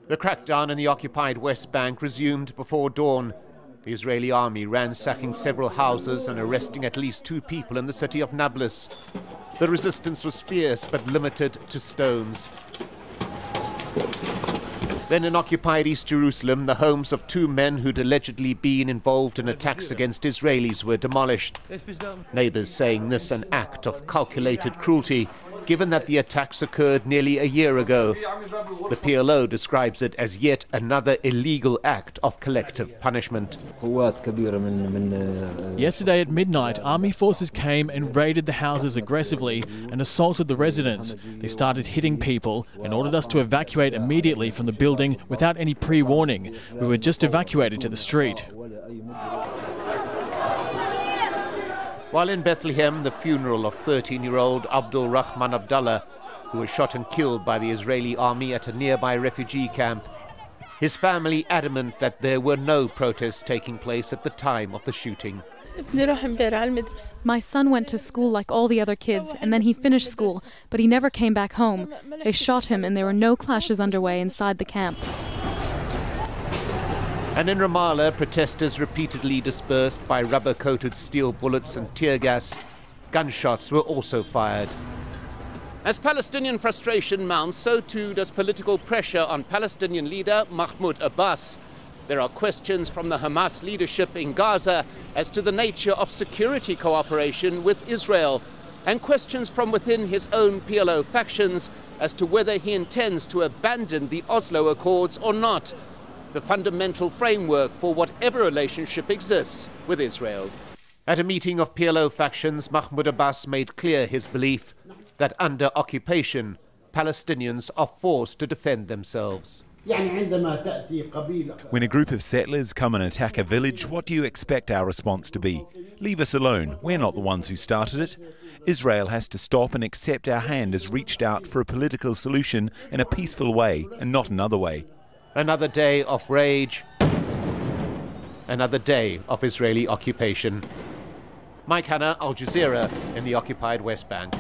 The crackdown in the occupied West Bank resumed before dawn. The Israeli army ransacking several houses and arresting at least 2 people in the city of Nablus. The resistance was fierce but limited to stones. Then in occupied East Jerusalem, the homes of 2 men who'd allegedly been involved in attacks against Israelis were demolished. Neighbors saying this an act of calculated cruelty, given that the attacks occurred nearly a year ago. The PLO describes it as yet another illegal act of collective punishment. Yesterday at midnight, army forces came and raided the houses aggressively and assaulted the residents. They started hitting people and ordered us to evacuate immediately from the building without any pre-warning. We were just evacuated to the street. While in Bethlehem, the funeral of 13-year-old Abdul Rahman Abdallah, who was shot and killed by the Israeli army at a nearby refugee camp. His family adamant that there were no protests taking place at the time of the shooting. My son went to school like all the other kids, and then he finished school, but he never came back home. They shot him, and there were no clashes underway inside the camp. And in Ramallah, protesters repeatedly dispersed by rubber-coated steel bullets and tear gas. Gunshots were also fired. As Palestinian frustration mounts, so too does political pressure on Palestinian leader Mahmoud Abbas. There are questions from the Hamas leadership in Gaza as to the nature of security cooperation with Israel, and questions from within his own PLO factions as to whether he intends to abandon the Oslo Accords or not, the fundamental framework for whatever relationship exists with Israel. At a meeting of PLO factions, Mahmoud Abbas made clear his belief that under occupation, Palestinians are forced to defend themselves. When a group of settlers come and attack a village, what do you expect our response to be? Leave us alone. We're not the ones who started it. Israel has to stop and accept our hand has reached out for a political solution in a peaceful way and not another way. Another day of rage, another day of Israeli occupation. Mike Hanna, Al Jazeera in the occupied West Bank.